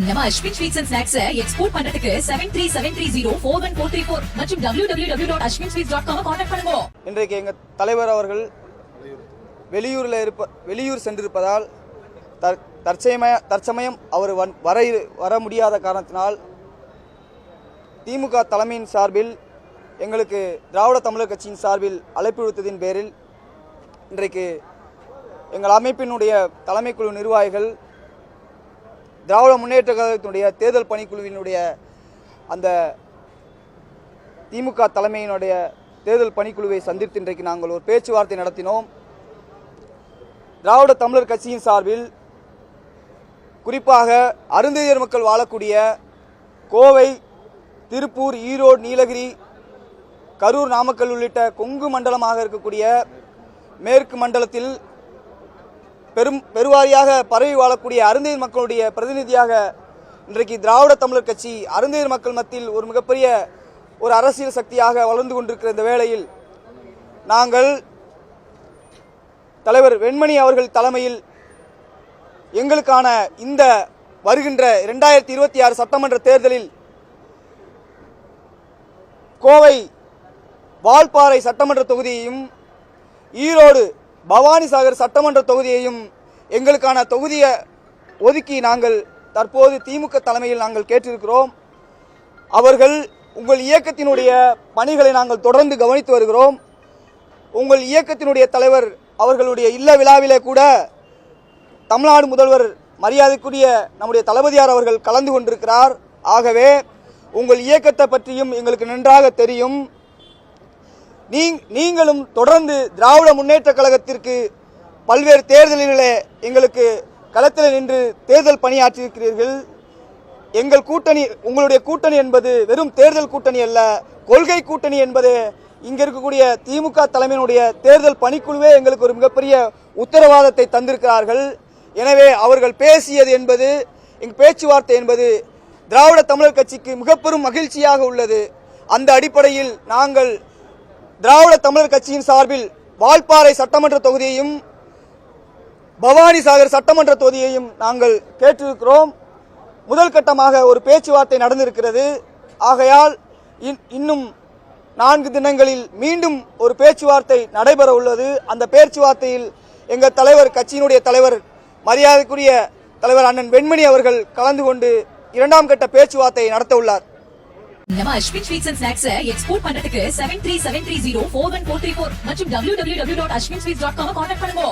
நம்ம Ashwin sweets and snacks export பண்றதுக்கு 7373041434 மற்றும் www.ashwinsweets.com கான்டாக்ட் பண்ணுங்க. இன்றைக்கு எங்க தலைவர் அவர்கள் வெளியூர் சென்றிருப்பதால் தற்சமயம் அவர் வர முடியாத காரணத்தினால் திமுக தலைமையின் சார்பில் எங்களுக்கு திராவிட தமிழர் கட்சியின் சார்பில் அழைப்பு விடுத்ததின் பேரில் இன்றைக்கு எங்கள் அமைப்பினுடைய தலைமைக்குழு நிர்வாகிகள் திராவிட முன்னேற்ற கழகத்தினுடைய தேர்தல் பணிக்குழுவினுடைய அந்த திமுக தலைமையினுடைய தேர்தல் பணிக்குழுவை சந்தித்து இன்றைக்கு நாங்கள் ஒரு பேச்சுவார்த்தை நடத்தினோம். திராவிட தமிழர் கட்சியின் சார்பில் குறிப்பாக அருந்ததியர் மக்கள் வாழக்கூடிய கோவை, திருப்பூர், ஈரோடு, நீலகிரி, கரூர், நாமக்கல் உள்ளிட்ட கொங்கு மண்டலமாக இருக்கக்கூடிய மேற்கு மண்டலத்தில் பெருவாரியாக பரவி வாழக்கூடிய அருந்ததியர் மக்களுடைய பிரதிநிதியாக இன்றைக்கு திராவிட தமிழர் கட்சி அருந்ததியர் மக்கள் மத்தியில் ஒரு மிகப்பெரிய ஒரு அரசியல் சக்தியாக வளர்ந்து கொண்டிருக்கிற இந்த வேளையில் நாங்கள் தலைவர் வெண்மணி அவர்கள் தலைமையில் எங்களுக்கான இந்த வருகின்ற 2026 சட்டமன்ற தேர்தலில் கோவை வால்பாறை சட்டமன்ற தொகுதியையும் ஈரோடு பவானிசாகர் சட்டமன்ற தொகுதியையும் எங்களுக்கான தொகுதியை ஒதுக்கி நாங்கள் தற்போது திமுக தலைமையில் நாங்கள் கேட்டிருக்கிறோம். அவர்கள் உங்கள் இயக்கத்தினுடைய பணிகளை நாங்கள் தொடர்ந்து கவனித்து வருகிறோம். உங்கள் இயக்கத்தினுடைய தலைவர் அவர்களுடைய இல்ல விழாவிலே கூட தமிழ்நாடு முதல்வர் மரியாதைக்குரிய நம்முடைய தளபதியார் அவர்கள் கலந்து கொண்டிருக்கிறார். ஆகவே உங்கள் இயக்கத்தை பற்றியும் எங்களுக்கு நன்றாக தெரியும். நீங்களும் தொடர்ந்து திராவிட முன்னேற்ற கழகத்திற்கு பல்வேறு தேர்தல்களிலே எங்களுக்கு களத்தில் நின்று தேர்தல் பணியாற்றியிருக்கிறீர்கள். எங்கள் கூட்டணி, உங்களுடைய கூட்டணி என்பது வெறும் தேர்தல் கூட்டணி அல்ல, கொள்கை கூட்டணி என்பது இங்க இருக்கக்கூடிய திமுக தலைமையினுடைய தேர்தல் பணிக்குழுவே எங்களுக்கு ஒரு மிகப்பெரிய உத்தரவாதத்தை தந்திருக்கிறார்கள். எனவே அவர்கள் பேசியது என்பது, எங்கள் பேச்சுவார்த்தை என்பது திராவிட தமிழர் கட்சிக்கு மிக பெரும் மகிழ்ச்சியாக உள்ளது. அந்த அடிப்படையில் நாங்கள் திராவிட தமிழர் கட்சியின் சார்பில் வால்பாறை சட்டமன்ற தொகுதியையும் பவானிசாகர் சட்டமன்ற தொகுதியையும் நாங்கள் கேட்டிருக்கிறோம். முதல் கட்டமாக ஒரு பேச்சுவார்த்தை நடந்திருக்கிறது. ஆகையால் இன்னும் 4 தினங்களில் மீண்டும் ஒரு பேச்சுவார்த்தை நடைபெற உள்ளது. அந்த பேச்சுவார்த்தையில் எங்கள் தலைவர், கட்சியினுடைய தலைவர், மரியாதைக்குரிய தலைவர் அண்ணன் வெண்மணி அவர்கள் கலந்து கொண்டு 2ஆம் கட்ட பேச்சுவார்த்தை நடத்த உள்ளார். நம்ம Ashwin sweets and snacks export பண்றதுக்கு 7373041434 மற்றும் www.ashwinsweets.com கான்டாக்ட் பண்ணுங்க.